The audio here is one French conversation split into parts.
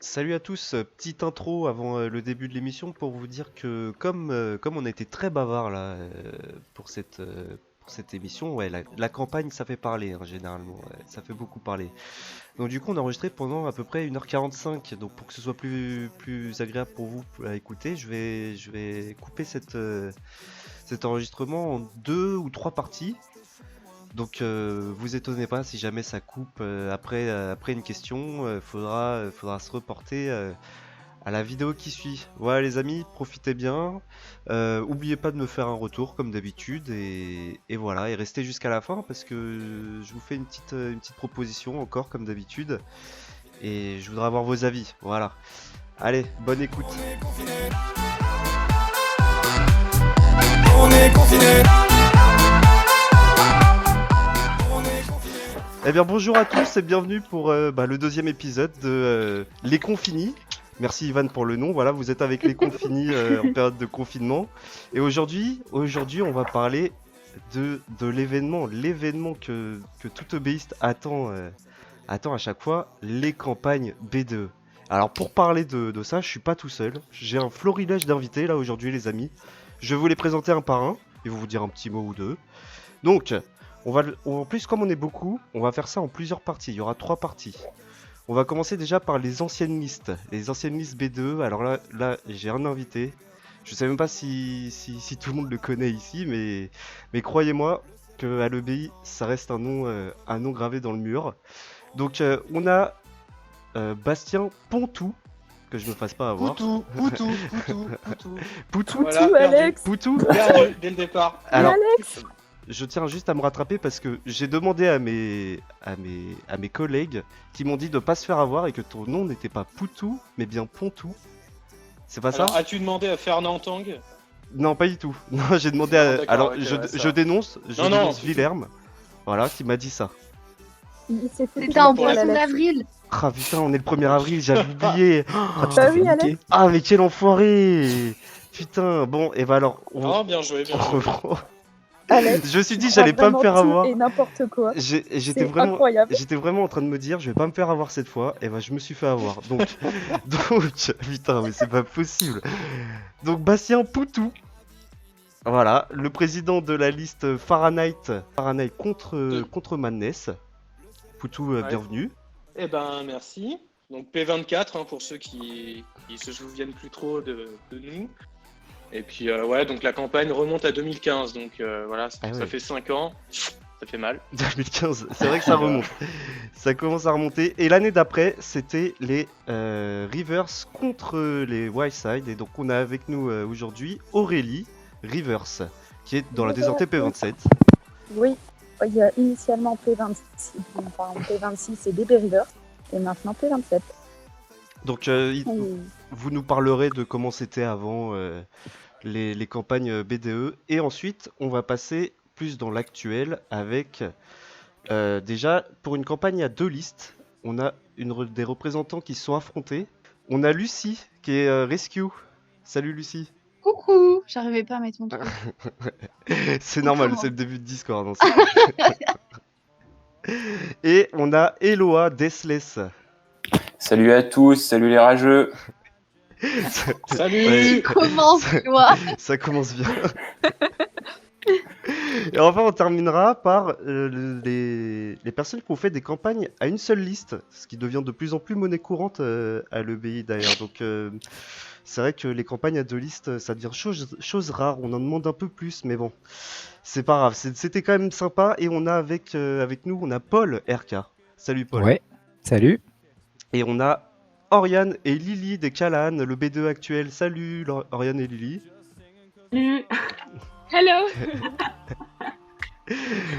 Salut à tous, petite intro avant le début de l'émission pour vous dire que comme on a été très bavard là pour cette émission, ouais, la campagne ça fait parler hein, généralement, ouais, ça fait beaucoup parler. Donc du coup on a enregistré pendant à peu près 1h45, donc pour que ce soit plus agréable pour vous à écouter, je vais couper cet enregistrement en deux ou trois parties. Donc vous étonnez pas si jamais ça coupe après une question, faudra se reporter à la vidéo qui suit. Voilà les amis, profitez bien. Oubliez pas de me faire un retour comme d'habitude et voilà, et restez jusqu'à la fin parce que je vous fais une petite proposition encore comme d'habitude et je voudrais avoir vos avis. Voilà. Allez, bonne écoute. On est confiné. Eh bien bonjour à tous et bienvenue pour le deuxième épisode de Les Confinis. Merci Ivan pour le nom, voilà vous êtes avec Les Confinis en période de confinement. Et aujourd'hui on va parler de l'événement que tout obéiste attend à chaque fois, les campagnes B2. Alors pour parler de ça, je suis pas tout seul, j'ai un florilège d'invités là aujourd'hui les amis. Je vais vous les présenter un par un, et vous dire un petit mot ou deux. Donc, en plus, comme on est beaucoup, on va faire ça en plusieurs parties. Il y aura trois parties. On va commencer déjà par les anciennes listes. Les anciennes listes B2. Alors là j'ai un invité. Je sais même pas si tout le monde le connaît ici, mais croyez-moi que à l'EBI, ça reste un nom gravé dans le mur. Donc, on a Bastien Pontou, que je me fasse pas avoir. Poutou. Poutou, Voilà, Poutou, perdu. Alex. Poutou. Perdu dès le départ. Alors, Alex. je tiens juste à me rattraper parce que j'ai demandé à mes collègues qui m'ont dit de pas se faire avoir et que ton nom n'était pas Poutou mais bien Pontou. C'est pas ça? Alors, as-tu demandé à Fernand Tang? Non, pas du tout. Non, j'ai demandé Non, à. d'accord, Alors, ok, je, ouais, ça je va. dénonce, Non, Villerme, voilà, qui m'a dit ça. Il s'est fait C'était en pour la poisson Alex. d'avril. Ah putain, on est le 1er avril, j'avais oublié. Bah oui, Alex. Ah, mais quel enfoiré! Putain, bon, et bah alors, Oh, bien joué, bien joué. Alex, Je me suis tu dit, crois j'allais pas me vraiment faire tout avoir. et n'importe quoi. J'étais C'est vraiment, incroyable. j'étais vraiment en train de me dire, je vais pas me faire avoir cette fois, et bah je me suis fait avoir. Donc, putain, mais c'est pas possible. Donc Bastien Poutou, voilà, le président de la liste Fahrenheit contre Madness. Poutou, Ouais. bienvenue. Eh ben, merci. Donc, P24, hein, pour ceux qui se souviennent plus trop de nous. Et puis, ouais, donc la campagne remonte à 2015. Donc, voilà, Ah ça ouais. fait 5 ans. Ça fait mal. 2015, c'est vrai que ça remonte. Ça commence à remonter. Et l'année d'après, c'était les Rivers contre les Wildside. Et donc on a avec nous aujourd'hui Aurélie Rivers, qui est dans la désintée P27. Oui, il y a initialement P26, enfin, P26 et DB River, et maintenant P27. Donc Oui. vous nous parlerez de comment c'était avant les campagnes BDE. Et ensuite, on va passer plus dans l'actuel avec déjà pour une campagne à deux listes. On a des représentants qui se sont affrontés. On a Lucie qui est Rescue. Salut Lucie. Coucou, j'arrivais pas à mettre mon truc. C'est normal, c'est le début de Discord. Hein, et on a Eloa Deathless. Salut à tous, salut les rageux. Salut. Ouais. Comment tu vois? Ça commence bien. Et enfin, on terminera par les personnes qui ont fait des campagnes à une seule liste, ce qui devient de plus en plus monnaie courante à l'EBI d'ailleurs. Donc, c'est vrai que les campagnes à deux listes, ça devient chose rare. On en demande un peu plus, mais bon, c'est pas grave. C'était quand même sympa. Et on a avec nous, on a Paul RK. Salut Paul. Ouais, salut. Et on a Oriane et Lily des Callahan, le B2 actuel. Salut Oriane et Lily. Salut. Hello.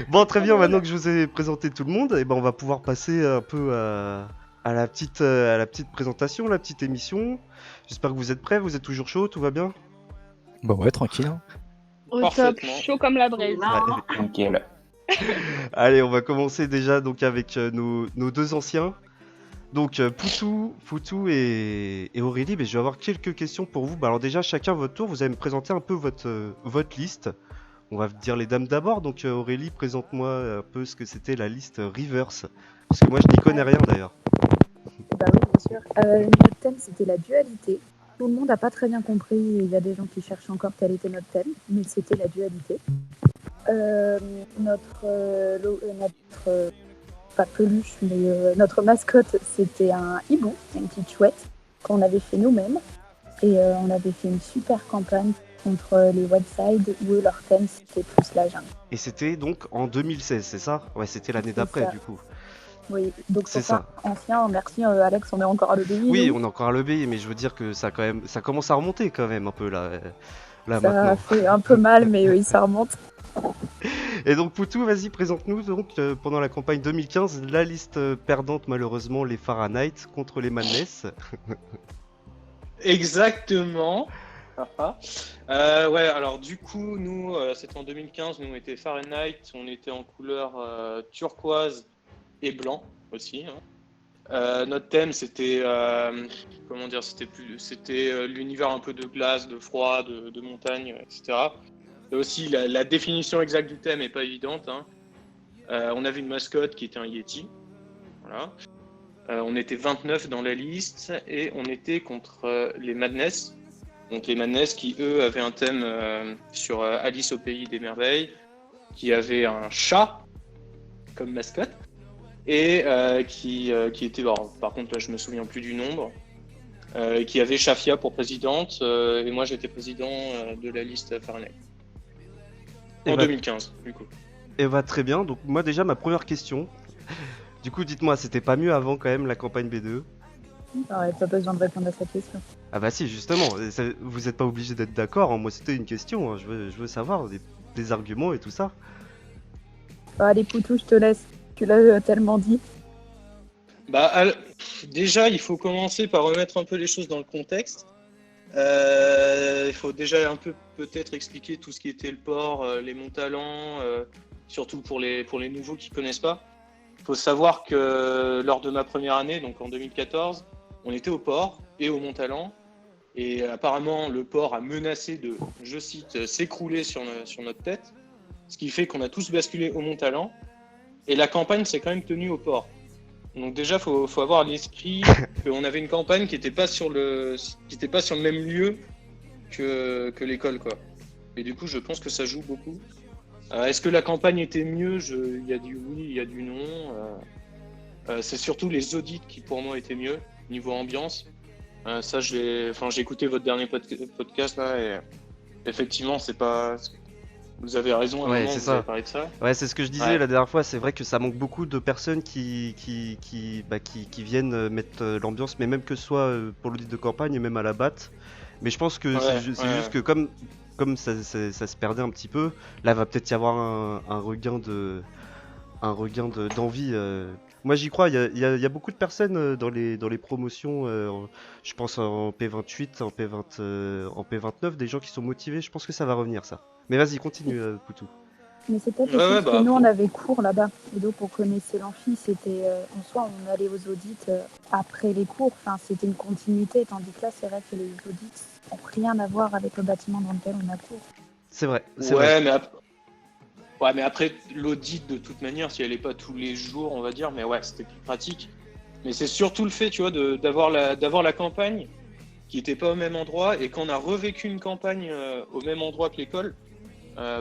Bon, très bien, maintenant que je vous ai présenté tout le monde, et ben on va pouvoir passer un peu à la petite présentation, la petite émission. J'espère que vous êtes prêts, vous êtes toujours chaud, tout va bien? Bon ouais, tranquille. Hein. Au top, Parfaitement. chaud comme la braise. Nickel. Allez, on va commencer déjà donc avec nos deux anciens. Donc Poutou et Aurélie, mais je vais avoir quelques questions pour vous. Bah, alors déjà, chacun votre tour, vous allez me présenter un peu votre liste. On va dire les dames d'abord. Donc Aurélie, présente-moi un peu ce que c'était la liste Rivers. Parce que moi, je n'y connais rien d'ailleurs. Bah oui, sûr. Notre thème, c'était la dualité. Tout le monde n'a pas très bien compris. Il y a des gens qui cherchent encore quel était notre thème, mais c'était la dualité. Pas peluche, mais notre mascotte, c'était un hibou, une petite chouette, qu'on avait fait nous-mêmes. Et on avait fait une super campagne contre les Wildside, où eux, leur thème, c'était plus la jungle. Et c'était donc en 2016, c'est ça? Ouais, c'était l'année C'est d'après, ça. du coup. Oui, donc C'est pour ça, ça. ancien, merci Alex, on est encore à l'obéi. Oui, nous. on est encore à l'obéi, mais je veux dire que ça, quand même, ça commence à remonter quand même un peu là Ça maintenant. fait un peu mal, mais oui, ça remonte. Et donc Poutou, vas-y, présente-nous donc pendant la campagne 2015 la liste perdante malheureusement les Fahrenheit contre les Madness. Exactement. Ouais, alors du coup, nous, c'était en 2015, nous on était Fahrenheit, on était en couleur turquoise et blanc aussi. Hein. Notre thème, c'était, comment dire, c'était l'univers un peu de glace, de froid, de montagne, etc. Et aussi, la définition exacte du thème n'est pas évidente. Hein. On avait une mascotte qui était un Yeti. Voilà. On était 29 dans la liste et on était contre les Madness. Donc les Madness qui, eux, avaient un thème sur Alice au pays des merveilles, qui avait un chat comme mascotte et qui était, bon, par contre là je me souviens plus du nombre, qui avait Shafia pour présidente et moi j'étais président de la liste Fahrenheit. En 2015 du coup. Et va très bien, donc moi déjà ma première question, du coup dites-moi, c'était pas mieux avant quand même la campagne B2? Ouais, pas besoin de répondre à cette question. Ah bah si justement, vous êtes pas obligé d'être d'accord, hein. Moi c'était une question, hein. Je veux savoir des arguments et tout ça. Allez, Poutou, je te laisse. Tu l'as tellement dit. Bah, déjà, il faut commencer par remettre un peu les choses dans le contexte. Il faut déjà un peu peut-être expliquer tout ce qui était le port, les Montalents, surtout pour les nouveaux qui connaissent pas. Il faut savoir que lors de ma première année, donc en 2014, on était au port et au Montalent. Et apparemment, le port a menacé de, je cite, s'écrouler sur notre tête. Ce qui fait qu'on a tous basculé au Montalent. Et la campagne s'est quand même tenue au port. Donc déjà, faut avoir à l'esprit qu'on avait une campagne qui n'était pas sur le même lieu que l'école, quoi. Et du coup, je pense que ça joue beaucoup. Est-ce que la campagne était mieux? Il y a du oui, il y a du non. C'est surtout les audits qui, pour moi, étaient mieux niveau ambiance. Ça, j'ai écouté votre dernier podcast là et effectivement, c'est pas. Vous avez raison, à un Ouais, moment, c'est vous ça. avez parlé de ça. Ouais, c'est ce que je disais Ouais. la dernière fois, c'est vrai que ça manque beaucoup de personnes qui viennent mettre l'ambiance, mais même que ce soit pour l'audit de campagne et même à la batte. Mais je pense que c'est juste que comme ça se perdait un petit peu, là va peut-être y avoir un regain d'envie. Moi j'y crois, il y a beaucoup de personnes dans les promotions, je pense en P28, en P29, des gens qui sont motivés, je pense que ça va revenir ça. Mais vas-y, continue Poutou. Mais c'est peut-être Ouais, aussi ouais, parce bah, que nous, on après. avait cours là-bas. Et donc, on connaissait l'amphi. C'était, en soi, on allait aux audits après les cours. Enfin, c'était une continuité. Tandis que là, c'est vrai que les audits n'ont rien à voir avec le bâtiment dans lequel on a cours. C'est vrai, c'est vrai. Mais après, l'audit, de toute manière, si elle n'est pas tous les jours, on va dire, mais ouais, c'était plus pratique. Mais c'est surtout le fait, tu vois, d'avoir la campagne qui n'était pas au même endroit et qu'on a revécu une campagne au même endroit que l'école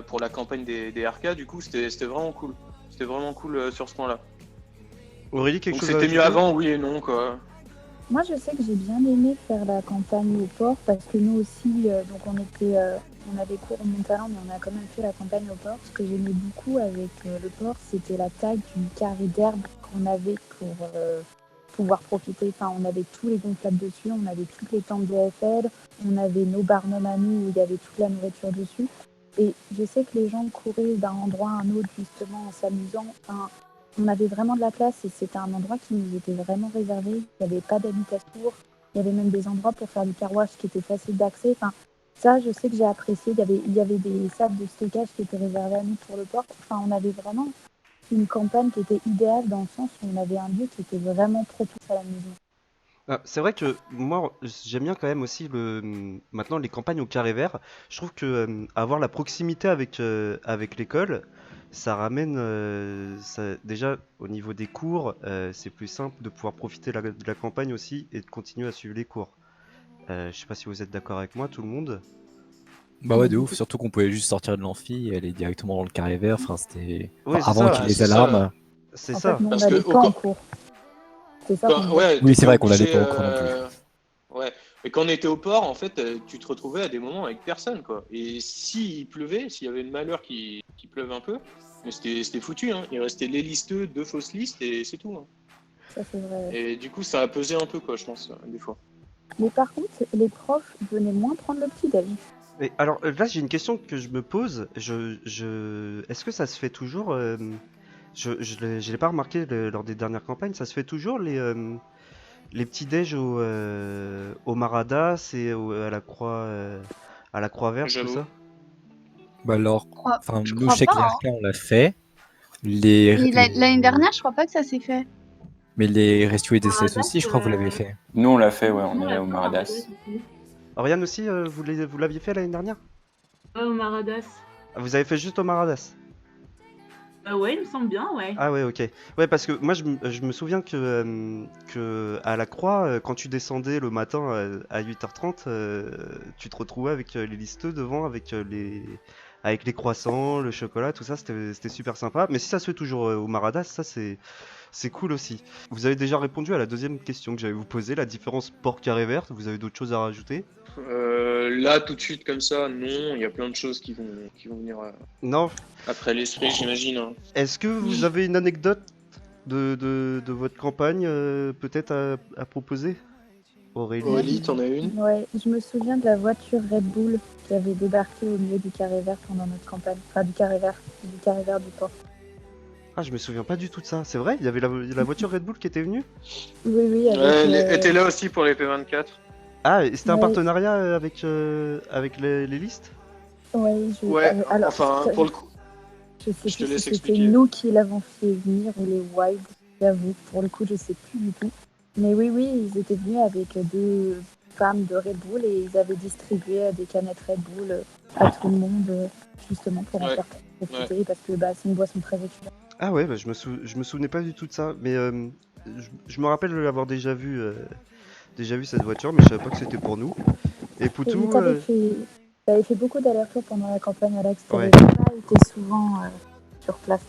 pour la campagne des RK, du coup, c'était vraiment cool. C'était vraiment cool sur ce point-là. Aurélie, quelque Donc chose à c'était mieux ajouter? avant, oui et non, quoi. Moi, je sais que j'ai bien aimé faire la campagne au port parce que nous aussi, donc on avait cours au Montalent, mais on a quand même fait la campagne au port. Ce que j'aimais beaucoup avec le port, c'était la taille du carré d'herbe qu'on avait pour pouvoir profiter. Enfin, on avait tous les gonflables dessus, on avait toutes les tentes de FL, on avait nos barnums à nous où il y avait toute la nourriture dessus. Et je sais que les gens couraient d'un endroit à un autre justement en s'amusant. Enfin, on avait vraiment de la place et c'était un endroit qui nous était vraiment réservé. Il n'y avait pas d'habitation. Il y avait même des endroits pour faire du car-wash qui étaient faciles d'accès. Enfin, ça, je sais que j'ai apprécié. Il y avait des salles de stockage qui étaient réservées à nous pour le port. Enfin, on avait vraiment une campagne qui était idéale dans le sens où on avait un lieu qui était vraiment propice à l'amusement. Ah, c'est vrai que moi j'aime bien quand même aussi maintenant les campagnes au carré vert. Je trouve que avoir la proximité avec l'école, ça ramène, déjà au niveau des cours, c'est plus simple de pouvoir profiter de la campagne aussi et de continuer à suivre les cours. Je sais pas si vous êtes d'accord avec moi, tout le monde. Bah ouais, de ouf, surtout qu'on pouvait juste sortir de l'amphi et aller directement dans le carré vert. Enfin, c'était. Oui, c'est Avant ça, qu'il y ait Bah, les c'est ça. alarmes. c'est En ça. fait, nous, on Parce que n'allait au pas en co- cours. C'est ça qu'on ouais, Oui, c'est t'étais vrai qu'on n'allait obligé, pas au cours non plus. Ouais. Mais quand on était au port, en fait, tu te retrouvais à des moments avec personne, quoi. Et s'il pleuvait, s'il y avait le malheur qui pleuve un peu, mais c'était foutu, hein. Il restait les listeux, 2 fausses listes et c'est tout, hein. Ça, c'est vrai. Et du coup, ça a pesé un peu, quoi, je pense, des fois. Mais par contre, les profs venaient moins prendre le petit-déj. Mais alors là, j'ai une question que je me pose. Est-ce que ça se fait toujours je l'ai pas remarqué lors des dernières campagnes. Ça se fait toujours les petits déj au Maradas et à la Croix Verte, tout J'avoue. ça. Bah alors, crois- enfin, je nous, crois chez pas, hein. Clerca, on l'a fait. Et l'année dernière, je crois pas que ça s'est fait. Mais les Rescue et DCS Maradas, aussi, je crois que vous l'avez fait. Nous, on l'a fait, ouais, on Nous, est on allé l'a au fait au Maradas. aussi. Oriane aussi, vous l'aviez fait l'année dernière? Ouais, au Maradas. Ah, vous avez fait juste au Maradas? Ouais, il me semble bien, ouais. Ah ouais, ok. Ouais, parce que moi je me souviens que à la Croix, quand tu descendais le matin à 8h30, tu te retrouvais avec les listeux devant, avec les croissants, le chocolat, tout ça, c'était super sympa. Mais si ça se fait toujours au Maradas, ça c'est cool aussi. Vous avez déjà répondu à la deuxième question que j'allais vous poser, la différence port carré verte. Vous avez d'autres choses à rajouter? Là, tout de suite, comme ça, non. Il y a plein de choses qui vont venir Non? après l'esprit, j'imagine, hein. Est-ce que vous avez une anecdote de votre campagne peut-être à proposer? Aurélie? Aurélie, t'en as une? Ouais, je me souviens de la voiture Red Bull qui avait débarqué au milieu du carré vert pendant notre campagne. Enfin, du carré vert du port. Ah, je me souviens pas du tout de ça. C'est vrai? Il y avait la voiture Red Bull qui était venue? Oui, oui, avec... Ouais, elle était là aussi pour les P24. Ah, et c'était un Ouais. partenariat avec les listes? Ouais, Ouais, alors, enfin, ça- pour le coup, je sais je te plus si laisse c'était expliquer. nous qui l'avons fait venir ou les Wild, j'avoue. Pour le coup, je sais plus du tout. Mais oui, oui, ils étaient venus avec 2 femmes de Red Bull et ils avaient distribué des canettes Red Bull à tout le monde, justement pour en Ouais. faire profiter parce que c'est une boisson très étudiante. Ah ouais, bah, je me souvenais pas du tout de ça. Mais je me rappelle de l'avoir déjà vu cette voiture, mais je savais pas que c'était pour nous. Et Et Poutou, t'avais fait beaucoup d'allers-retours pendant la campagne, Alex. Ouais. T'avais pas été souvent sur place.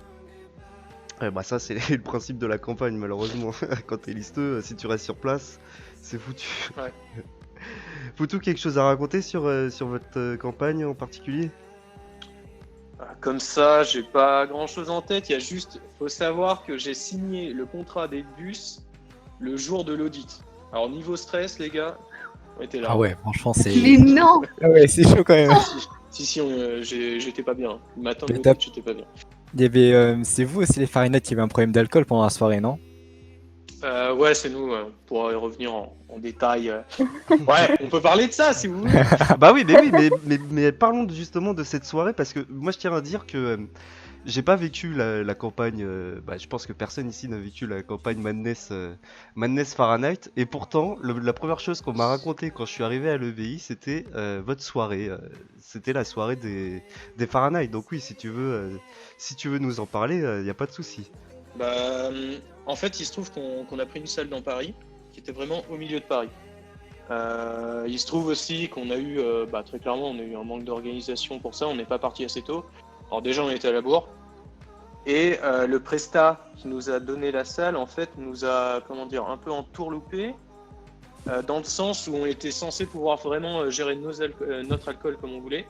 bah ça c'est le principe de la campagne malheureusement. Quand t'es listeux, si tu restes sur place, c'est foutu. Ouais. Poutou, quelque chose à raconter sur votre campagne en particulier? Comme ça, j'ai pas grand chose en tête. Il y a juste, faut savoir que j'ai signé le contrat des bus le jour de l'audit. Alors, niveau stress, les gars, on était là. Ah ouais, franchement, c'est. Mais non! Ah ouais, c'est chaud quand même. Si, j'étais pas bien. Le matin de Mais l'audit, j'étais pas bien. Il y avait. C'est vous aussi, les Fahrenheit, qui avait un problème d'alcool pendant la soirée, non? Ouais, c'est nous. On pourra y revenir en détail. Ouais, on peut parler de ça si vous voulez. Bah oui, mais parlons justement de cette soirée parce que moi je tiens à dire que j'ai pas vécu la campagne. Bah, je pense que personne ici n'a vécu la campagne Madness Fahrenheit. Et pourtant, la première chose qu'on m'a raconté quand je suis arrivé à l'EVI, c'était votre soirée. C'était la soirée des Fahrenheit. Donc oui, si tu veux nous en parler, y a pas de souci. Bah, en fait, il se trouve qu'on a pris une salle dans Paris qui était vraiment au milieu de Paris. Il se trouve aussi qu'on a eu, très clairement, on a eu un manque d'organisation pour ça. On n'est pas parti assez tôt. Alors déjà, on était à la bourre. Et le prestat qui nous a donné la salle, en fait, nous a, un peu entourloupé, dans le sens où on était censé pouvoir vraiment gérer notre alcool comme on voulait.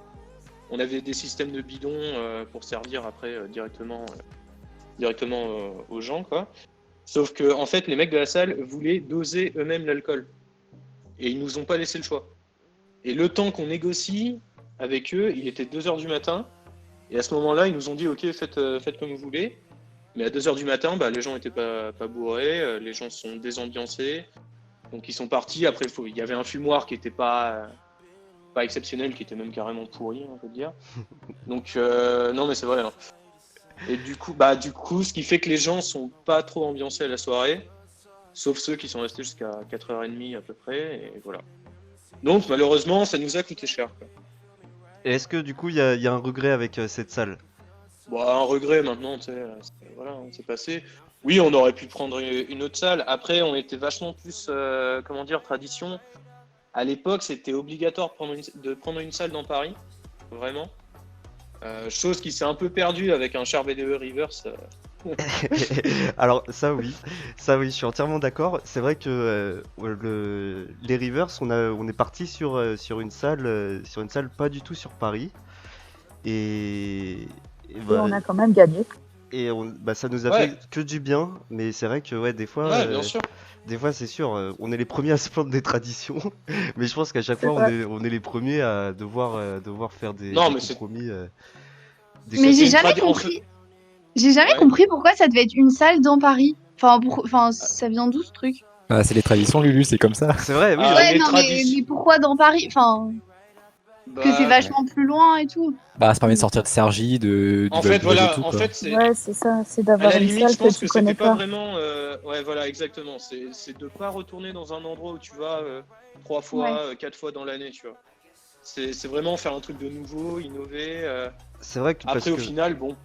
On avait des systèmes de bidons pour servir après directement aux gens, quoi. Sauf que, en fait, les mecs de la salle voulaient doser eux-mêmes l'alcool. Et ils nous ont pas laissé le choix. Et le temps qu'on négocie avec eux, il était 2h du matin. Et à ce moment-là, ils nous ont dit, ok, faites comme vous voulez. Mais à 2h du matin, les gens n'étaient pas bourrés, les gens se sont désambiancés. Donc ils sont partis. Après, il y avait un fumoir qui était pas exceptionnel, qui était même carrément pourri, on peut dire. Donc, non, mais c'est vrai, hein. Et du coup, ce qui fait que les gens sont pas trop ambiancés à la soirée, sauf ceux qui sont restés jusqu'à 4h30 à peu près, et voilà. Donc malheureusement, ça nous a coûté cher, quoi. Et est-ce que du coup il y a un regret avec cette salle? Bon, un regret maintenant, tu sais, voilà, c'est passé. Oui, on aurait pu prendre une autre salle. Après, on était vachement plus, comment dire, tradition. À l'époque, c'était obligatoire de prendre une salle dans Paris, vraiment. Chose qui s'est un peu perdue avec un char VDE Reverse. Alors ça oui, je suis entièrement d'accord. C'est vrai que les Rivers, on est parti sur une salle pas du tout sur Paris. Et, et Et bah, on a quand même gagné. bah, ça nous a Ouais. fait que du bien. Mais c'est vrai que ouais, des fois, Ouais, bien sûr. des fois c'est sûr, on est les premiers à se prendre des traditions. Mais je pense qu'à chaque C'est fois, vrai. on est les premiers à devoir faire Non, des mais c'est- compromis. Mais j'ai une jamais en compris. fait- J'ai jamais Ouais. compris pourquoi ça devait être une salle dans Paris. Enfin, ça vient d'où ce truc? Ah, c'est les traditions, Lulu, c'est comme ça. C'est vrai, oui. Ah, Ouais, les non, mais traditions. pourquoi dans Paris? Enfin, que c'est Bah, vachement plus loin et tout. Bah, ça permet de sortir de Cergy, de en du fait, Val-d'Oise et voilà, tout, en quoi. fait, c'est Ouais, c'est ça, c'est à d'avoir la une limite, salle je pense que tu que connais c'était pas pas. vraiment. Ouais, voilà, exactement. C'est de pas retourner dans un endroit où tu vas 3 fois, Ouais. 4 fois dans l'année, tu vois. C'est vraiment faire un truc de nouveau, innover. C'est vrai que parce Après, au que final, bon,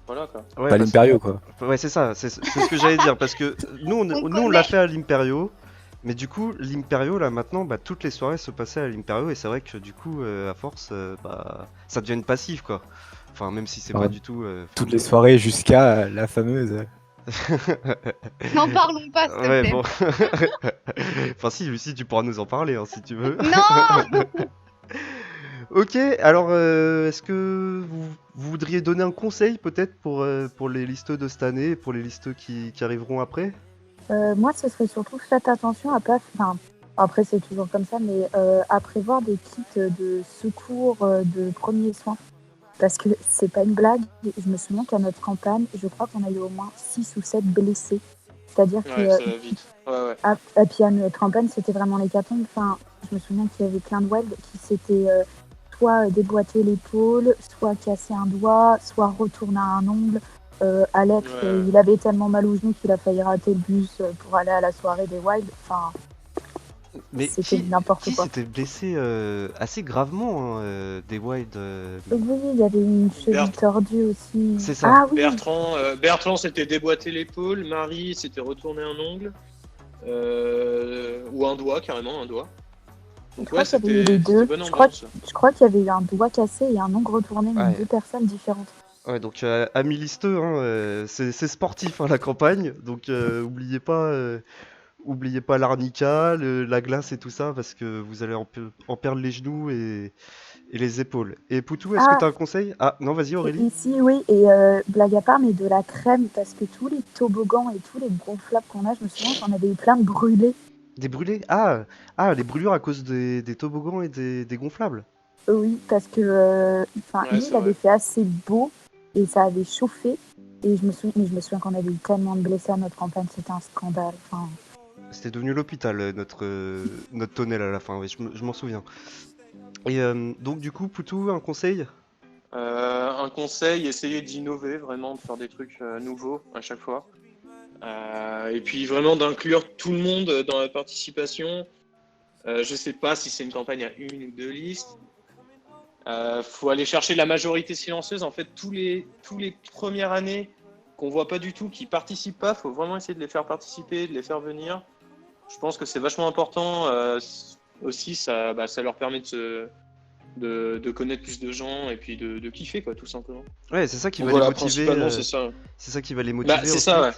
voilà quoi. ouais, Pas parce- l'Imperio, quoi. Ouais, c'est ça, c'est ce que j'allais dire, parce que nous on l'a fait à l'Imperio, mais du coup, l'Imperio, là, maintenant, bah, toutes les soirées se passaient à l'Imperio, et c'est vrai que du coup, à force, bah, ça devient une passive, quoi. Enfin, même si c'est Ouais. pas du tout... Toutes les soirées jusqu'à la fameuse. N'en parlons pas, s'il te Ouais, plaît. bon. Enfin, si, Lucie, tu pourras nous en parler, hein, si tu veux. Non! Ok, alors, est-ce que vous voudriez donner un conseil, peut-être, pour les listeux de cette année, et pour les listeux qui arriveront après? Moi, ce serait surtout faites attention à pas. Enfin, après, c'est toujours comme ça, mais à prévoir des kits de secours de premiers soins. Parce que c'est pas une blague. Je me souviens qu'à notre campagne, je crois qu'on a eu au moins 6 ou 7 blessés. C'est-à-dire que. Ouais, ça va vite. Ouais. Et puis à notre campagne, c'était vraiment l'hécatombe. Enfin, je me souviens qu'il y avait plein de wilds qui s'étaient soit déboîté l'épaule, soit cassé un doigt, soit retourné à un ongle. Alex, Ouais. il avait tellement mal au genou qu'il a failli rater le bus pour aller à la soirée des wilds. Enfin, Mais c'était n'importe qui quoi. s'était blessé assez gravement hein, des Wild Oui, il y avait une cheville Bert- tordue aussi. C'est ça. Ah oui, Bertrand s'était déboîté l'épaule, Marie s'était retourné un ongle, ou un doigt, carrément un doigt. Donc je crois qu'il y avait eu les c'était deux. bonne Je crois ambiance. qu'il y avait eu un doigt cassé et un ongle retourné, mais Ouais. deux personnes différentes. Ouais, donc amis listeux, hein, c'est sportif hein, la campagne, donc oubliez pas l'arnica, la glace et tout ça, parce que vous allez en perdre les genoux et les épaules. Et Poutou, est-ce que Ah. tu as un conseil? Ah non, vas-y Aurélie. Ici, oui, et blague à part, mais de la crème, parce que tous les toboggans et tous les gonflables qu'on a, je me souviens qu'on avait eu plein de brûlés. Des brûlés? Les brûlures à cause des toboggans et des gonflables. Oui, parce que Ouais, lui, c'est il avait vrai. fait assez beau et ça avait chauffé. Et je me souviens qu'on avait eu tellement de blessés à notre campagne, c'était un scandale. Enfin, C'était devenu l'hôpital, notre tonnelle à la fin, oui, je m'en souviens. Et donc du coup, Poutou, un conseil? Un conseil, essayez d'innover vraiment, de faire des trucs nouveaux à chaque fois. Et puis vraiment d'inclure tout le monde dans la participation. Je sais pas si c'est une campagne à 1 ou 2 listes. Faut aller chercher la majorité silencieuse. En fait, tous les premières années qu'on voit pas du tout, qui participent pas, faut vraiment essayer de les faire participer, de les faire venir. Je pense que c'est vachement important. Aussi, ça leur permet de connaître plus de gens et puis de kiffer, quoi, tout simplement. Ouais, c'est ça qui Donc va voilà, les motiver. principalement, c'est ça. C'est ça qui va les motiver Bah, c'est ensuite. ça, ouais.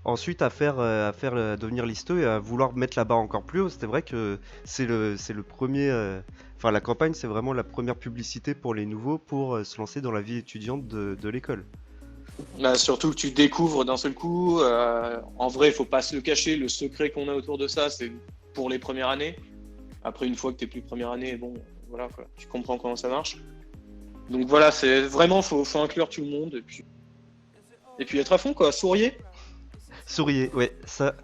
Ensuite, à faire devenir listeux et à vouloir mettre la barre encore plus haut. C'était vrai que c'est le premier. Enfin, la campagne, c'est vraiment la première publicité pour les nouveaux pour se lancer dans la vie étudiante de l'école. Bah, surtout que tu découvres d'un seul coup. En vrai, il faut pas se le cacher. Le secret qu'on a autour de ça, c'est pour les premières années. Après, une fois que t'es plus première année, bon, voilà, quoi, tu comprends comment ça marche. Donc voilà, c'est vraiment, faut inclure tout le monde et puis être à fond, quoi. Souriez. Souriez, ouais, ça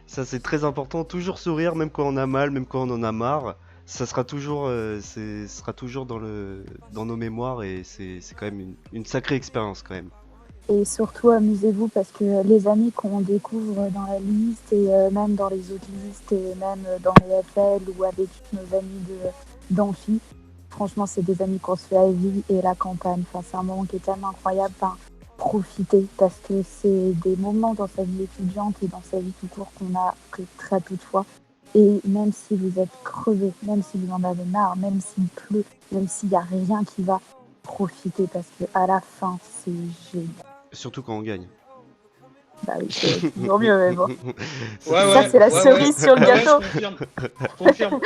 c'est très important. Toujours sourire, même quand on a mal, même quand on en a marre. Ça sera toujours, sera toujours dans nos mémoires et c'est quand même une sacrée expérience quand même. et surtout, amusez-vous parce que les amis qu'on découvre dans la liste et même dans les autres listes et même dans les FL ou avec nos amis d'amphi, franchement, c'est des amis qu'on se fait à vie et la campagne. Enfin, c'est un moment qui est tellement incroyable. Enfin, profiter parce que c'est des moments dans sa vie étudiante et dans sa vie tout court qu'on a que très peu de fois. Et même si vous êtes crevé, même si vous en avez marre, même s'il pleut, même s'il n'y a rien qui va, profiter parce que à la fin, c'est génial. Surtout quand on gagne. Bah oui, c'est toujours mieux, mais bon. Ouais, c'est la cerise sur le gâteau. Je confirme.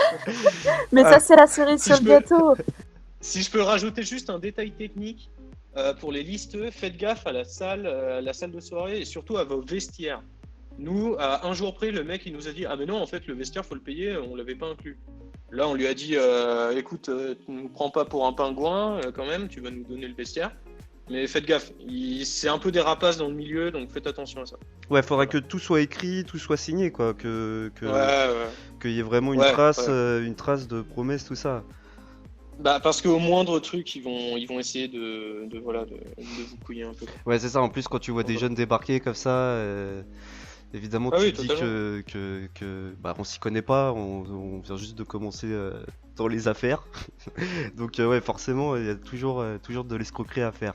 Mais ça, c'est la cerise sur le gâteau. Si je peux rajouter juste un détail technique pour les listeux, faites gaffe à la salle de soirée et surtout à vos vestiaires. Nous, à un jour près, le mec il nous a dit ah mais non en fait le vestiaire faut le payer, on l'avait pas inclus. Là on lui a dit écoute, tu nous prends pas pour un pingouin quand même, tu vas nous donner le vestiaire. Mais faites gaffe, c'est un peu des rapaces dans le milieu, donc faites attention à ça. Ouais, faudrait que tout soit écrit, tout soit signé, quoi. Ouais. Qu'il y ait vraiment une trace de promesse, tout ça. Bah parce qu'au moindre truc, ils vont essayer de vous couiller un peu. Ouais, c'est ça. En plus, quand tu vois des jeunes débarquer comme ça, évidemment, tu te dis que bah, on s'y connaît pas, on vient juste de commencer dans les affaires. Donc, ouais, forcément, il y a toujours de l'escroquerie à faire.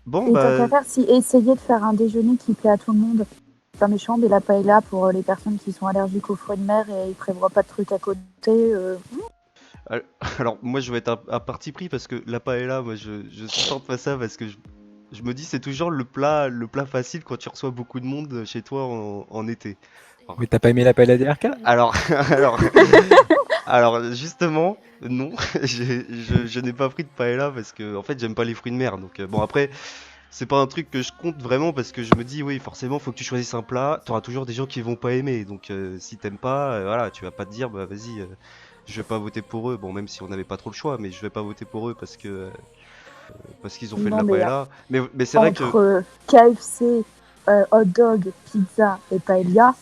Bon, et tant qu'à faire, si essayer de faire un déjeuner qui plaît à tout le monde, c'est pas méchant, mais la paella pour les personnes qui sont allergiques aux fruits de mer et ils prévoient pas de trucs à côté. Alors, moi, je vais être à parti pris parce que la paella, moi, je supporte pas ça parce que je me dis c'est toujours le plat facile quand tu reçois beaucoup de monde chez toi en été. Mais t'as pas aimé la paella DRK? Alors justement non, je n'ai pas pris de paella parce que en fait j'aime pas les fruits de mer. Donc bon après c'est pas un truc que je compte vraiment parce que je me dis oui forcément faut que tu choisisses un plat. T'auras toujours des gens qui vont pas aimer. Donc si t'aimes pas, voilà tu vas pas te dire bah vas-y je vais pas voter pour eux. Bon même si on n'avait pas trop le choix, mais je vais pas voter pour eux parce qu'ils ont fait de la paella. Mais c'est vrai que entre KFC, hot dog, pizza et paella.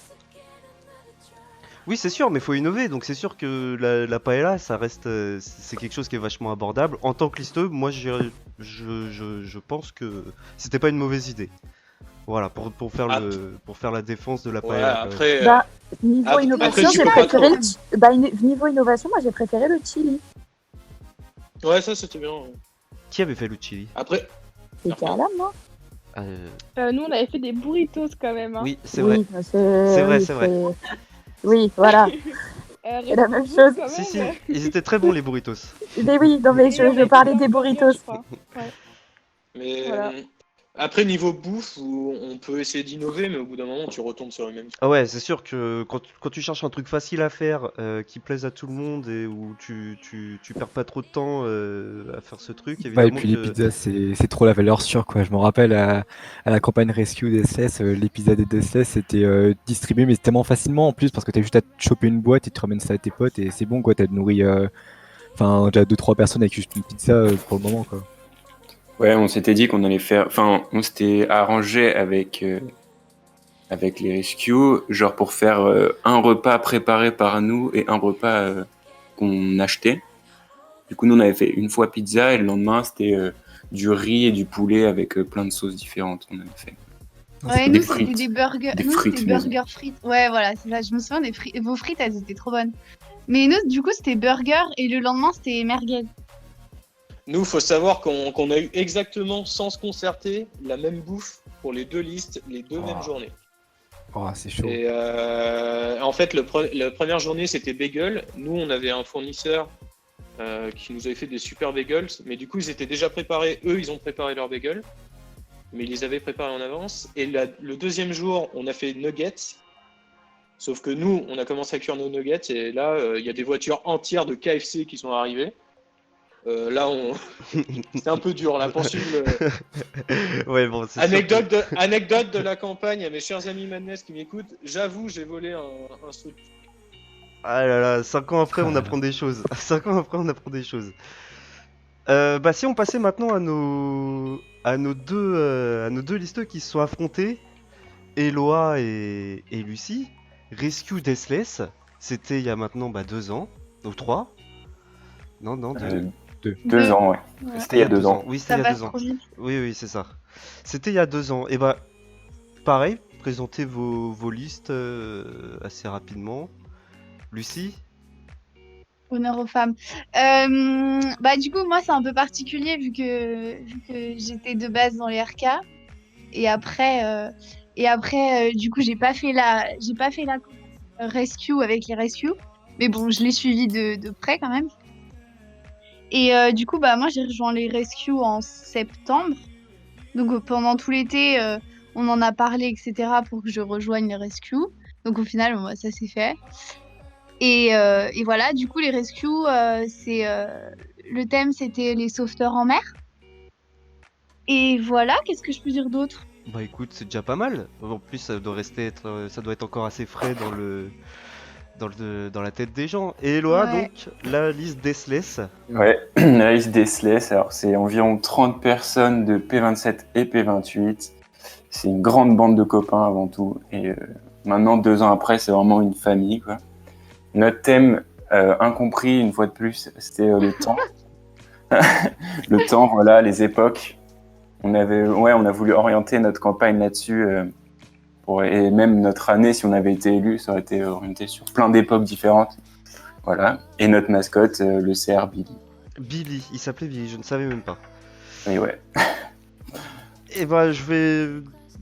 oui, c'est sûr, mais faut innover. Donc c'est sûr que la paella, ça reste, c'est quelque chose qui est vachement abordable. En tant que listeux, moi, je pense que c'était pas une mauvaise idée. Voilà, pour faire la défense de la paella. Après, niveau innovation, niveau innovation, moi j'ai préféré le chili. Ouais, ça c'était bien. Qui avait fait le chili? Après, c'était Alam, non? Nous on avait fait des burritos quand même. Hein. Oui, c'est vrai. C'est vrai. Oui, voilà. C'est la même chose. Si, ils étaient très bons les burritos. Mais oui, non mais je parlais des burritos. Ouais. mais Voilà. après niveau bouffe, on peut essayer d'innover, mais au bout d'un moment, tu retombes sur les mêmes. Ah ouais, c'est sûr que quand tu cherches un truc facile à faire, qui plaise à tout le monde et où tu perds pas trop de temps à faire ce truc, Bah, évidemment et puis les pizzas, c'est trop la valeur sûre, quoi. Je me rappelle à la campagne Rescue DSS, les pizzas des DSS c'était distribué, mais tellement facilement en plus, parce que t'as juste à te choper une boîte et tu ramènes ça à tes potes et c'est bon, quoi. T'as nourri déjà 2-3 personnes avec juste une pizza pour le moment, quoi. Ouais, on s'était dit qu'on allait faire. Enfin, on s'était arrangé avec les rescues, genre pour faire un repas préparé par nous et un repas qu'on achetait. Du coup, nous, on avait fait une fois pizza et le lendemain, c'était du riz et du poulet avec plein de sauces différentes qu'on avait fait. Ouais, nous, c'était des burgers. Des Nous, frites c'était maison. burgers frites. Ouais, voilà, c'est ça. Je me souviens des frites. Vos frites, elles étaient trop bonnes. Mais nous, du coup, c'était burger et le lendemain, c'était merguez. Nous, faut savoir qu'on a eu exactement, sans se concerter, la même bouffe pour les deux listes, les deux mêmes journées. Oh, c'est chaud. Et en fait, la première journée, c'était bagel. Nous, on avait un fournisseur qui nous avait fait des super bagels, mais du coup, ils étaient déjà préparés. Eux, ils ont préparé leurs bagels, mais ils les avaient préparés en avance. Et le deuxième jour, on a fait nuggets. Sauf que nous, on a commencé à cuire nos nuggets, et là, il y a des voitures entières de KFC qui sont arrivées. Là, c'était un peu dur, là, pour suivre le... Ouais, bon, c'est anecdote de la campagne à mes chers amis Madness qui m'écoutent. J'avoue, j'ai volé un truc. Ah là là, 5 ans après, on apprend des choses. 5 ans après, on apprend des choses. Bah, si on passait maintenant à nos deux listeux qui se sont affrontés, Eloa et Lucie. Rescue Deathless, c'était il y a maintenant 2 ans, donc 3. Non, 2. 2 ans, ouais. C'était il y a 2 ans. Oui, c'était il y a 2 ans. Oui, c'est ça. C'était il y a 2 ans. Et bah, pareil, présentez vos listes assez rapidement. Lucie? Honneur aux femmes. Du coup, moi, c'est un peu particulier vu que j'étais de base dans les RK. Et après, du coup, j'ai pas fait la rescue avec les rescues. Mais bon, je l'ai suivi de près quand même. Et du coup, moi, j'ai rejoint les rescues en septembre. Donc, pendant tout l'été, on en a parlé, etc., pour que je rejoigne les rescues. Donc, au final, ça s'est fait. Et voilà, du coup, les rescues, le thème, c'était les sauveteurs en mer. Et voilà, qu'est-ce que je peux dire d'autre? Bah écoute, c'est déjà pas mal. En plus, ça doit être encore assez frais dans la tête des gens. Et Eloa, Ouais. donc, la liste Deathless. Ouais, la liste des SLES, alors c'est environ 30 personnes de P27 et P28. C'est une grande bande de copains avant tout. Et maintenant, 2 ans après, c'est vraiment une famille, quoi. Notre thème, incompris une fois de plus, c'était le temps. Le temps, voilà, les époques. On a voulu orienter notre campagne là-dessus. Et même notre année, si on avait été élu, ça aurait été orienté sur plein d'époques différentes. Voilà. Et notre mascotte, le CR Billy. Billy, il s'appelait Billy, je ne savais même pas. Et ouais. Et bah, je vais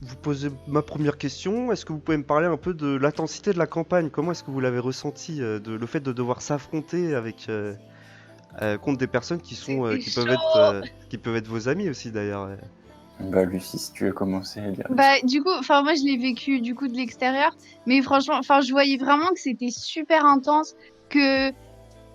vous poser ma première question. Est-ce que vous pouvez me parler un peu de l'intensité de la campagne? Comment est-ce que vous l'avez ressenti, le fait de devoir s'affronter contre des personnes qui peuvent être vos amis aussi d'ailleurs. Bah, Lucie, si tu veux commencer à dire. Du coup, moi, je l'ai vécu du coup de l'extérieur, mais franchement, je voyais vraiment que c'était super intense, que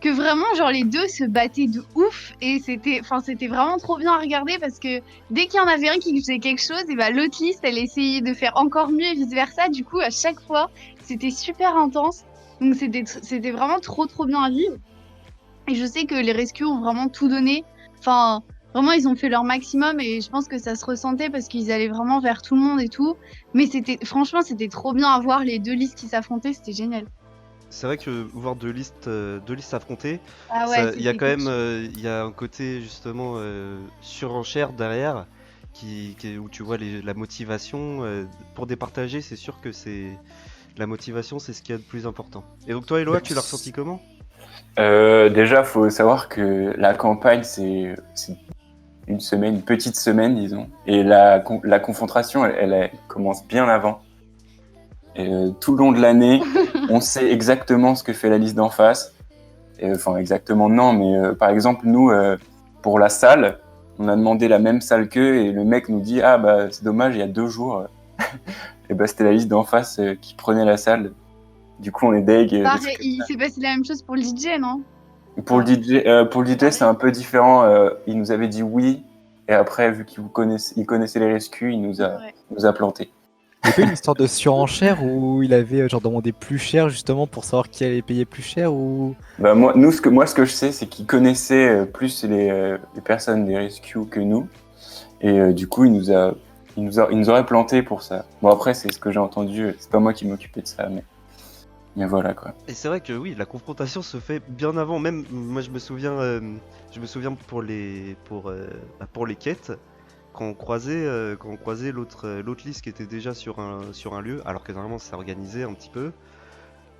vraiment, genre, les deux se battaient de ouf, et c'était vraiment trop bien à regarder parce que dès qu'il y en avait un qui faisait quelque chose, et l'autre liste, elle essayait de faire encore mieux et vice versa. Du coup, à chaque fois, c'était super intense, donc c'était vraiment trop trop bien à vivre. Et je sais que les rescues ont vraiment tout donné. Enfin, vraiment, ils ont fait leur maximum et je pense que ça se ressentait parce qu'ils allaient vraiment vers tout le monde et tout. Mais franchement, c'était trop bien à voir les deux listes qui s'affrontaient, c'était génial. C'est vrai que voir deux listes s'affronter, Ah ouais, il y a c'était quand même cool. il y a un côté justement surenchère derrière où tu vois la motivation pour départager, c'est sûr que la motivation, c'est ce qu'il y a de plus important. Et donc toi, Eloa, tu l'as ressenti comment? Déjà, faut savoir que la campagne, c'est une petite semaine, disons. Et la confrontation, elle commence bien avant. Et tout le long de l'année, on sait exactement ce que fait la liste d'en face. Enfin, exactement non, mais par exemple, nous, pour la salle, on a demandé la même salle qu'eux et le mec nous dit « Ah, bah, c'est dommage, il y a 2 jours. » Et bah, c'était la liste d'en face qui prenait la salle. Du coup, on est deg. Pareil, il s'est passé la même chose pour le DJ, non? Pour le DJ, c'est un peu différent. Il nous avait dit oui, et après, vu qu'il connaissait les rescues, il nous a planté. Il y a pas eu une histoire de surenchère où il avait genre demandé plus cher justement pour savoir qui allait payer plus cher ou... Bah ce que je sais, c'est qu'il connaissait plus les personnes des rescues que nous, et du coup, il nous aurait planté pour ça. Bon, après, c'est ce que j'ai entendu. C'est pas moi qui m'occupais de ça, mais voilà quoi. Et c'est vrai que oui, la confrontation se fait bien avant. Même moi, je me souviens pour les quêtes, quand on croisait l'autre liste qui était déjà sur un lieu, alors que normalement c'est organisé un petit peu.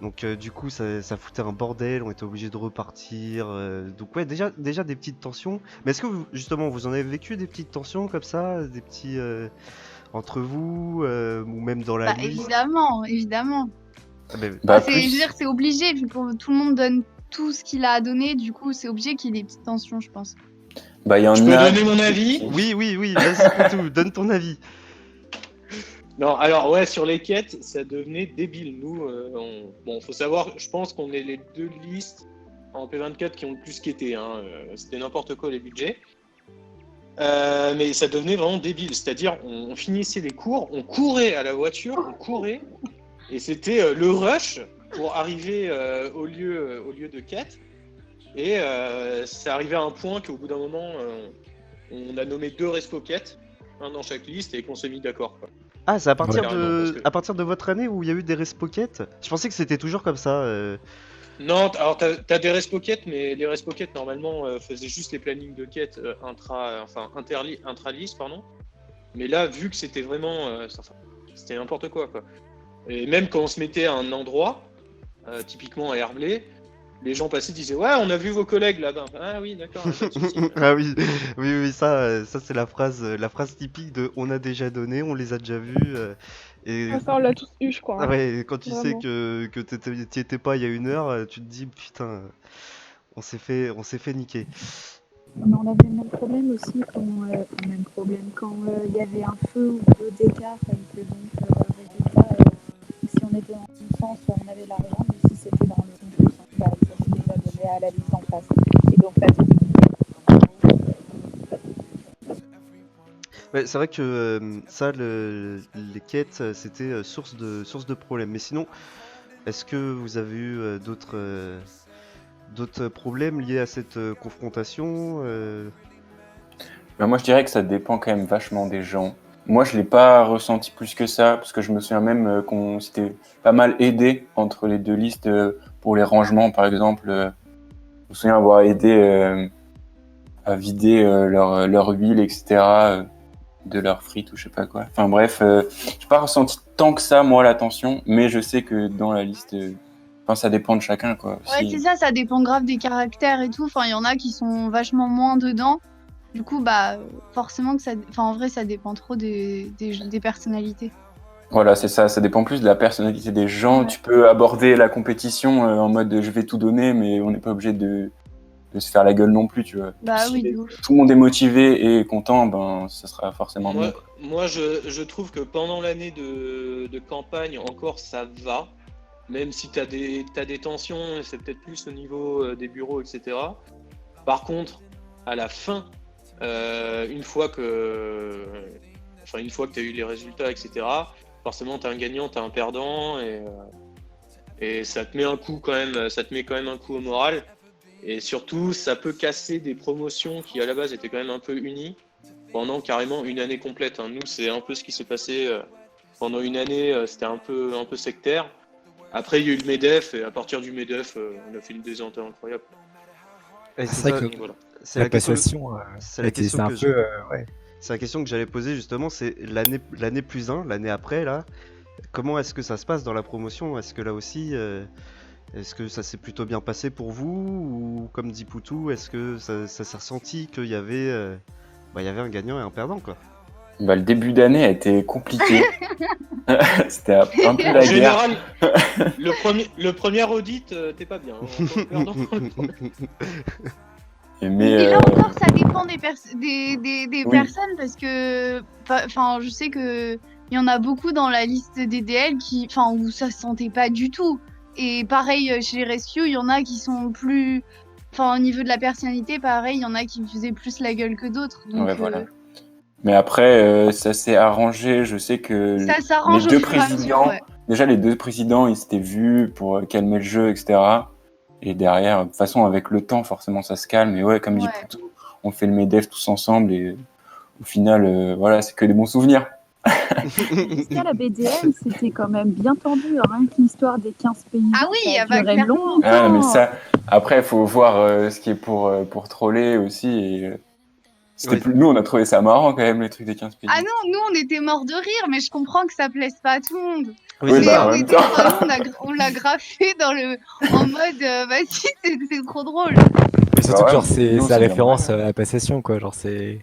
Donc du coup, ça foutait un bordel. On était obligé de repartir. Donc ouais, déjà des petites tensions. Mais est-ce que justement vous en avez vécu des petites tensions comme ça, des petits entre vous ou même dans la liste? Évidemment. Ah, mais- Je veux dire, c'est obligé, vu que tout le monde donne tout ce qu'il a à donner, du coup, c'est obligé qu'il y ait des petites tensions, je pense. Bah, il y en Je peux a. donner mon avis? Oui, vas-y Poutou, donne ton avis. Non, alors ouais, sur les quêtes, ça devenait débile. Nous, faut savoir, je pense qu'on est les deux listes en P24 qui ont le plus quêté. Hein. C'était n'importe quoi les budgets. Mais ça devenait vraiment débile. C'est-à-dire, on finissait les cours, on courait à la voiture, on courait, et c'était le rush pour arriver au lieu de quête. Et ça arrivait à un point qu'au bout d'un moment, on a nommé 2 respo-quêtes, un dans chaque liste, et qu'on s'est mis d'accord, quoi. Ah, c'est à partir Carrément, parce que- à partir de votre année où il y a eu des respockets? Je pensais que c'était toujours comme ça. Non, alors t'as des respo-quêtes, mais les respo-quêtes normalement faisaient juste les plannings de quêtes intra-liste, pardon. Mais là, vu que c'était vraiment, c'était n'importe quoi. Et même quand on se mettait à un endroit, typiquement à Herblay, les gens passaient, disaient ouais, on a vu vos collègues là-bas. Ah oui, d'accord, pas de souci. Ah oui, oui, ça c'est la phrase typique de on a déjà donné, on les a déjà vus. Et Ah, ça, on l'a tous eu, je crois. ah ouais, quand tu sais Vraiment. que t'y étais pas il y a une heure, tu te dis putain, on s'est fait niquer. Mais on avait le même problème aussi quand il y avait un feu ou deux d'écart et que donc résultat, si on était dans le sens, on avait l'argent, mais si c'était dans le sens, bah, ça s'est déjà donné à la liste en face. Et donc là, Ouais, c'est vrai que ça, les quêtes, c'était source de problèmes. Mais sinon, est-ce que vous avez eu d'autres problèmes liés à cette confrontation Ben, moi, je dirais que ça dépend quand même vachement des gens. Moi, je l'ai pas ressenti plus que ça, parce que je me souviens même qu'on s'était pas mal aidé entre les deux listes pour les rangements, par exemple. Je me souviens avoir aidé à vider leur huile, etc., de leur frites ou je sais pas quoi. Enfin bref, j'ai pas ressenti tant que ça, moi, la tension, mais je sais que dans la liste, enfin, ça dépend de chacun, quoi. Ouais, c'est ça dépend grave des caractères et tout. Enfin, il y en a qui sont vachement moins dedans. Du coup, bah, forcément que ça. Enfin, en vrai, ça dépend trop des personnalités. Voilà, c'est ça. Ça dépend plus de la personnalité des gens. Ouais. Tu peux aborder la compétition en mode je vais tout donner, mais on n'est pas obligé de se faire la gueule non plus, tu vois. Bah Si oui, de ouf. tout le monde est motivé et content, ben ça sera forcément mieux. Moi, je trouve que pendant l'année de campagne, encore ça va. Même si t'as des tensions, et c'est peut-être plus au niveau des bureaux, etc. Par contre, à la fin, une fois que tu as eu les résultats, etc., forcément, tu as un gagnant, tu as un perdant, et ça te met un coup quand même, ça te met quand même un coup au moral. Et surtout, ça peut casser des promotions qui, à la base, étaient quand même un peu unies pendant carrément une année complète. Nous, c'est un peu ce qui s'est passé pendant une année, c'était un peu sectaire. Après, il y a eu le MEDEF, et à partir du MEDEF, on a fait une détente incroyable. Et C'est c'est vrai ça, que Voilà. c'est la la question, passation, c'est la question c'est un que peu. Ouais. c'est la question que j'allais poser justement, c'est l'année plus 1, l'année après là, comment est-ce que ça se passe dans la promotion? Est-ce que là aussi, est-ce que ça s'est plutôt bien passé pour vous? Ou comme dit Poutou, est-ce que ça s'est ressenti qu'il y avait, il y avait un gagnant et un perdant quoi? Bah, le début d'année a été compliqué. C'était un peu En la guerre. général, le premier audit, t'es pas bien. En tant que perdant. Mais Et là encore, ça dépend des Oui. personnes parce que, enfin, je sais que il y en a beaucoup dans la liste des DL où ça se sentait pas du tout. Et pareil chez les Rescue, il y en a qui sont plus, enfin, au niveau de la personnalité, pareil, il y en a qui faisaient plus la gueule que d'autres. Donc, Ouais, voilà. Mais après, ça s'est arrangé. Je sais que ça s'arrange les au deux fur et à mesure, présidents, ouais. déjà les deux présidents, ils s'étaient vus pour calmer le jeu, etc. Et derrière, de toute façon, avec le temps, forcément, ça se calme. Et ouais, comme dit Ouais. Poutou, on fait le MEDEF tous ensemble. Et au final, voilà, c'est que des bons souvenirs. Jusqu'à la BDM, c'était quand même bien tendu, rien que l'histoire des 15 paysans. Ah oui, ça a bah, duré clairement. longtemps. Ah, mais ça, après, il faut voir ce qui est pour troller aussi. Et, c'était Oui. plus... Nous, on a trouvé ça marrant quand même, les trucs des 15 pays. Ah non, nous on était morts de rire, mais je comprends que ça plaise pas à tout le monde. Oui, Oui, c'est Mais bah, ça. en on même était, temps. enfin, nous, on l'a graffé en mode, vas-y, c'est trop drôle. Mais surtout Bah ouais, que genre c'est nous, la c'est bien référence marrant. à la passation quoi, genre c'est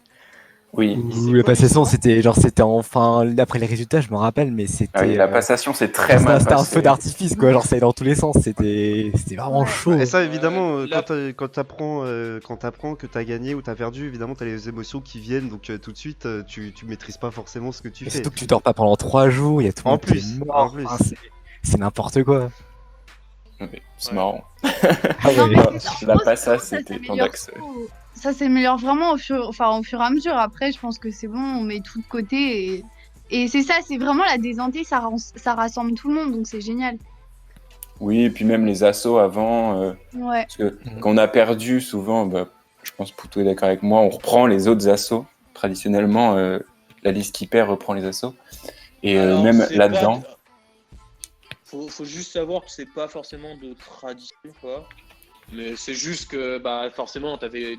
Oui. où la passation c'était enfin après les résultats je me rappelle mais Ah oui, c'était la passation, c'est très genre, mal c'était un passé. feu d'artifice quoi, genre c'est dans tous les sens, c'était vraiment Ouais. chaud. Et ça, évidemment, là- quand t'apprends que t'as gagné ou t'as perdu, évidemment, t'as les émotions qui viennent, donc tout de suite, tu maîtrises pas forcément ce que tu Et fais. surtout que tu dors pas pendant 3 jours, il y a tout le En monde qui plus, est en mort, plus. enfin, c'est n'importe quoi. Oui, c'est Ouais. marrant. Ah Non, ouais. mais c'est La trop, passage, ça c'était s'améliore Tandax. trop. Ça s'améliore vraiment au fur et à mesure. Après, je pense que c'est bon, on met tout de côté. Et c'est ça, c'est vraiment la désanté, ça rassemble tout le monde, donc c'est génial. Oui, et puis même les assos avant, Ouais. parce que quand on a perdu, souvent, bah, je pense que Poutou est d'accord avec moi, on reprend les autres assos. Traditionnellement, la liste qui perd reprend les assos. Et Alors, même c'est là-dedans, pas- faut juste savoir que c'est pas forcément de tradition, quoi. Mais c'est juste que, bah, forcément, t'avais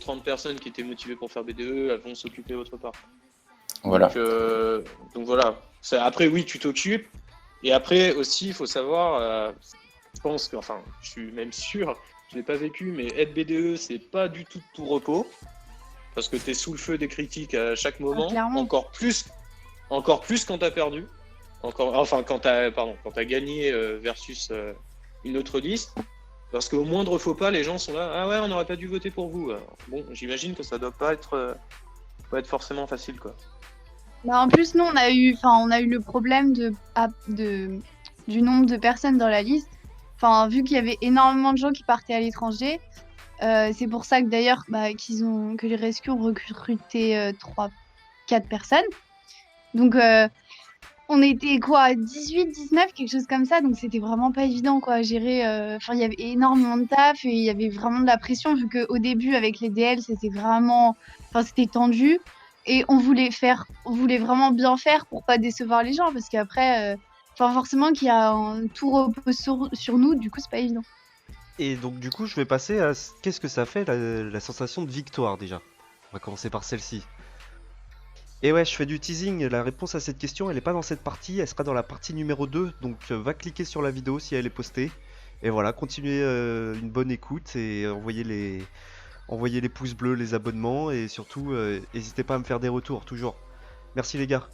30 personnes qui étaient motivées pour faire BDE, elles vont s'occuper autre part. voilà. Donc voilà. Après, oui, tu t'occupes. Et après aussi, il faut savoir, je pense que, enfin, je suis même sûr, je l'ai pas vécu, mais être BDE, c'est pas du tout repos, parce que t'es sous le feu des critiques à chaque moment, clairement. encore plus quand t'as perdu, quand t'as gagné versus une autre liste, parce qu'au moindre faux pas, les gens sont là, ah ouais, on n'aurait pas dû voter pour vous. Alors, bon, j'imagine que ça doit pas être forcément facile, quoi. Bah, en plus, nous, on a eu le problème du nombre de personnes dans la liste. Enfin, vu qu'il y avait énormément de gens qui partaient à l'étranger, c'est pour ça que d'ailleurs, que les Rescue ont recruté 4 personnes. Donc, on était quoi, 18, 19, quelque chose comme ça. Donc, c'était vraiment pas évident, quoi, à gérer. Enfin, il y avait énormément de taf et il y avait vraiment de la pression, vu qu'au début, avec les DL, c'était tendu. Et on voulait vraiment bien faire pour pas décevoir les gens, parce qu'après, forcément qu'il y a tout repose sur nous, du coup, c'est pas évident. Et donc du coup, je vais passer à qu'est-ce que ça fait la sensation de victoire déjà. On va commencer par celle-ci. Et ouais, je fais du teasing, la réponse à cette question, elle est pas dans cette partie, elle sera dans la partie numéro 2, donc va cliquer sur la vidéo si elle est postée. Et voilà, continuez une bonne écoute et envoyez les pouces bleus, les abonnements et surtout, n'hésitez pas à me faire des retours, toujours. Merci les gars.